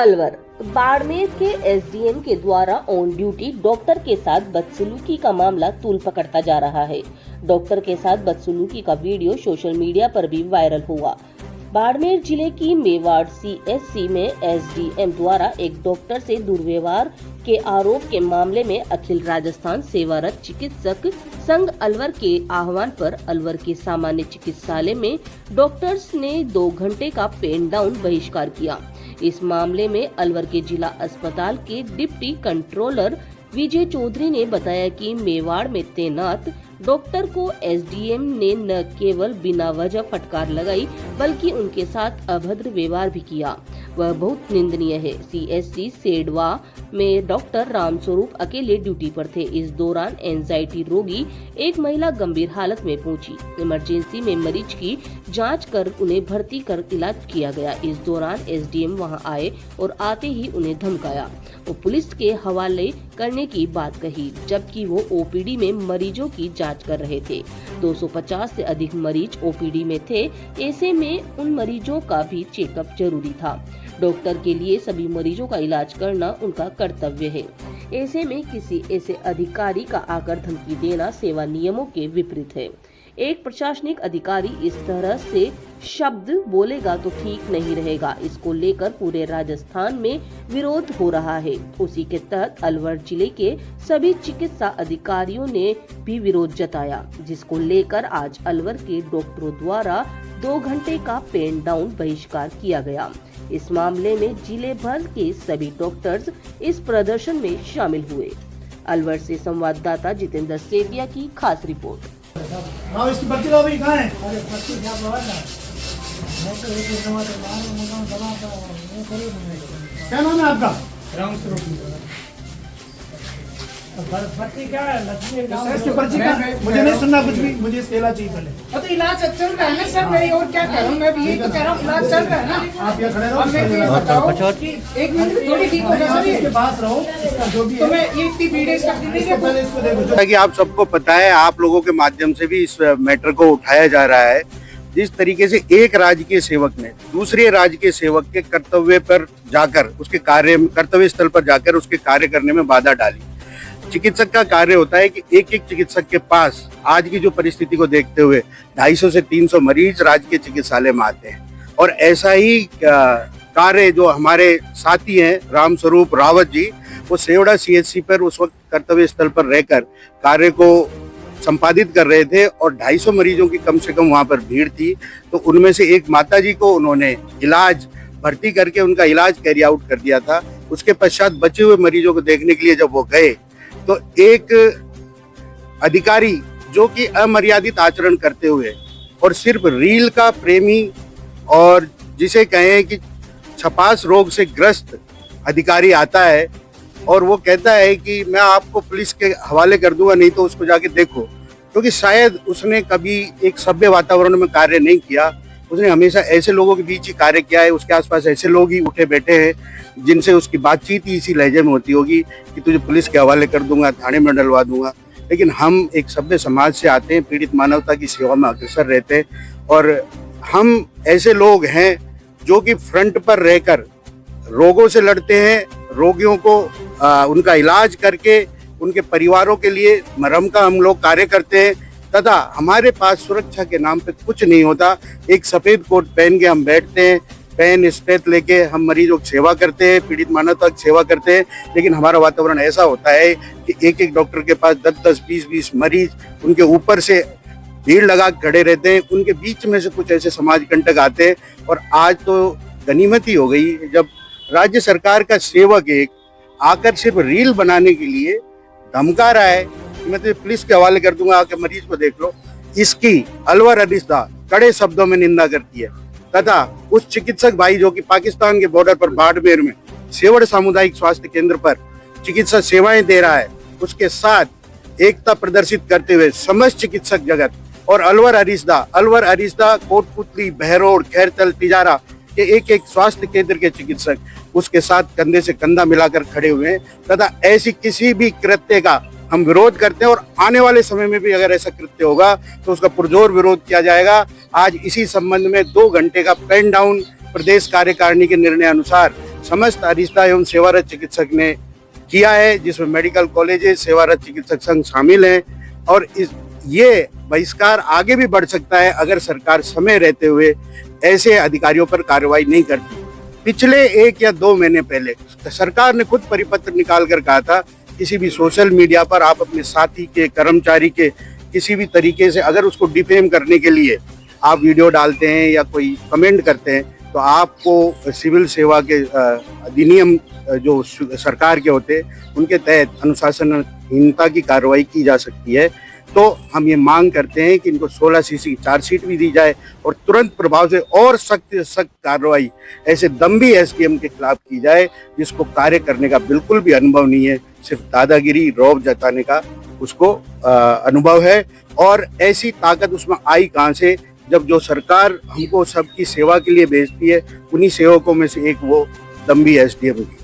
अलवर बाड़मेर के एसडीएम के द्वारा ऑन ड्यूटी डॉक्टर के साथ बदसलूकी का मामला तूल पकड़ता जा रहा है। डॉक्टर के साथ बदसलूकी का वीडियो सोशल मीडिया पर भी वायरल हुआ। बाड़मेर जिले की मेवाड़ सीएचसी में एसडीएम द्वारा एक डॉक्टर से दुर्व्यवहार के आरोप के मामले में अखिल राजस्थान सेवारत चिकित्सक संघ अलवर के आह्वान पर अलवर के सामान्य चिकित्सालय में डॉक्टर्स ने 2 घंटे का पेन डाउन बहिष्कार किया। इस मामले में अलवर के जिला अस्पताल के डिप्टी कंट्रोलर विजय चौधरी ने बताया कि मेवाड़ में तैनात डॉक्टर को एसडीएम ने न केवल बिना वजह फटकार लगाई बल्कि उनके साथ अभद्र व्यवहार भी किया। वह बहुत निंदनीय है। सीएचसी सेडवा में डॉक्टर रामस्वरूप अकेले ड्यूटी पर थे। इस दौरान एंजाइटी रोगी एक महिला गंभीर हालत में पहुंची। इमरजेंसी में मरीज की जांच कर उन्हें भर्ती कर इलाज किया गया। इस दौरान एसडीएम वहां आए और आते ही उन्हें धमकाया और पुलिस के हवाले करने की बात कही, जबकि वो ओपीडी में मरीजों की जांच कर रहे थे। 250 से अधिक मरीज ओपीडी में थे। ऐसे में उन मरीजों का भी चेकअप जरूरी था। डॉक्टर के लिए सभी मरीजों का इलाज करना उनका कर्तव्य है। ऐसे में किसी ऐसे अधिकारी का आकर धमकी देना सेवा नियमों के विपरीत है। एक प्रशासनिक अधिकारी इस तरह से शब्द बोलेगा तो ठीक नहीं रहेगा। इसको लेकर पूरे राजस्थान में विरोध हो रहा है। उसी के तहत अलवर जिले के सभी चिकित्सा अधिकारियों ने भी विरोध जताया, जिसको लेकर आज अलवर के डॉक्टरों द्वारा 2 घंटे का पेन डाउन बहिष्कार किया गया। इस मामले में जिले भर के सभी डॉक्टर्स इस प्रदर्शन में शामिल हुए। अलवर से संवाददाता जितेंद्र सेठिया की खास रिपोर्ट। इसकी पर्ची लो भाई, कहाँ है? क्या नाम है आपका? रामस्वरूप। पर्ची क्या है? इसकी पर्ची क्या? मुझे नहीं सुनना कुछ भी, मुझे इसका इलाज चाहिए पहले। तो इलाज चल रहा है ना सर, मैं और क्या करूँ? मैं भी यही तो कह रहा हूँ, इलाज चल रहा है ना। आप यहाँ खड़े रहो। अब मैं ये बताओ कि 1 मिनट में थोड़ी ठीक हो जाए इसके पास रहो, इसका जो भी तो है। मैं ये इतनी वीडियोस कर दी इसको पहले इसको देखो। कि आप सबको पता है, आप लोगों के माध्यम से भी इस मैटर को उठाया जा रहा है। जिस तरीके से एक राजकीय सेवक ने दूसरे राजकीय सेवक के कर्तव्य पर जाकर, उसके कर्तव्य स्थल पर जाकर उसके कार्य करने में बाधा डाली। चिकित्सक का कार्य होता है कि एक एक चिकित्सक के पास आज की जो परिस्थिति को देखते हुए 250 से 300 मरीज राजकीय चिकित्सालय में आते हैं। और ऐसा ही कार्य जो हमारे साथी हैं रामस्वरूप रावत जी, वो सेवड़ा सीएचसी पर उस वक्त कर्तव्य स्थल पर रहकर कार्य को संपादित कर रहे थे और 250 मरीजों की कम से कम वहां पर भीड़ थी। तो उनमें से एक माताजी को उन्होंने भर्ती करके उनका इलाज कैरी आउट कर दिया था। उसके पश्चात बचे हुए मरीजों को देखने के लिए जब वो गए तो एक अधिकारी जो कि अमर्यादित आचरण करते हुए और सिर्फ रील का प्रेमी और जिसे कहें कि छपास रोग से ग्रस्त अधिकारी आता है और वो कहता है कि मैं आपको पुलिस के हवाले कर दूंगा, नहीं तो उसको जाके देखो। क्योंकि शायद उसने कभी एक सभ्य वातावरण में कार्य नहीं किया, उसने हमेशा ऐसे लोगों के बीच ही कार्य किया है। उसके आसपास ऐसे लोग ही उठे बैठे हैं जिनसे उसकी बातचीत ही इसी लहजे में होती होगी कि तुझे पुलिस के हवाले कर दूंगा, थाने में डलवा दूंगा। लेकिन हम एक सभ्य समाज से आते हैं, पीड़ित मानवता की सेवा में अग्रसर रहते हैं और हम ऐसे लोग हैं जो कि फ्रंट पर रहकर रोगों से लड़ते हैं, रोगियों को उनका इलाज करके उनके परिवारों के लिए मरहम का हम लोग कार्य करते हैं तथा हमारे पास सुरक्षा के नाम पे कुछ नहीं होता। एक सफेद कोट पहन के हम बैठते हैं, पेन स्टेट लेके हम मरीजों की सेवा करते हैं, पीड़ित मानवता की सेवा करते हैं। लेकिन हमारा वातावरण ऐसा होता है कि एक एक डॉक्टर के पास 10-10, 20-20 मरीज उनके ऊपर से भीड़ लगा खड़े रहते हैं। उनके बीच में से कुछ ऐसे समाज कंटक आते हैं और आज तो गनीमत ही हो गई जब राज्य सरकार का सेवक एक आकर सिर्फ रील बनाने के लिए धमका रहा है कि मैं तुझे पुलिस के हवाले कर दूंगा, आके मरीज को देख लो। इसकी अलवर अरिस्ता कड़े शब्दों में निंदा करती है तथा उस चिकित्सक भाई जो कि पाकिस्तान के बॉर्डर पर बाड़मेर में सेवड़ सामुदायिक स्वास्थ्य केंद्र पर चिकित्सा सेवाएं दे रहा है, उसके साथ एकता प्रदर्शित करते हुए समस्त चिकित्सक जगत और अलवर अरिस्ता कोटपुतली, बहरोड, खैरतल, तिजारा के एक स्वास्थ्य केंद्र के चिकित्सक उसके साथ कंधे से कंधा मिलाकर खड़े हुए हैं तथा ऐसी किसी भी कृत्य का हम विरोध करते हैं और आने वाले समय में भी अगर ऐसा कृत्य होगा तो उसका पुरजोर विरोध किया जाएगा। आज इसी संबंध में 2 घंटे का पेन डाउन प्रदेश कार्यकारिणी के निर्णय अनुसार समस्त आरिस्ता एवं सेवारत चिकित्सक ने किया है, जिसमें मेडिकल कॉलेजेस, सेवारत चिकित्सक संघ शामिल हैं। और ये बहिष्कार आगे भी बढ़ सकता है अगर सरकार समय रहते हुए ऐसे अधिकारियों पर कार्रवाई नहीं करती। पिछले 1 या 2 महीने पहले सरकार ने खुद परिपत्र निकाल कर कहा था, किसी भी सोशल मीडिया पर आप अपने साथी के, कर्मचारी के किसी भी तरीके से अगर उसको डिफेम करने के लिए आप वीडियो डालते हैं या कोई कमेंट करते हैं, तो आपको सिविल सेवा के अधिनियम जो सरकार के होते हैं उनके तहत अनुशासनहीनता की कार्रवाई की जा सकती है। तो हम ये मांग करते हैं कि इनको 16 सीसी की चार्जशीट भी दी जाए और तुरंत प्रभाव से और सख्त से सख्त कार्रवाई ऐसे दम्भी एसडीएम के खिलाफ की जाए, जिसको कार्य करने का बिल्कुल भी अनुभव नहीं है, सिर्फ दादागिरी, रौब जताने का उसको अनुभव है। और ऐसी ताकत उसमें आई कहाँ से, जब जो सरकार हमको सबकी सेवा के लिए भेजती है, उन्हीं सेवकों में से एक वो दम्भी एसडीएम की।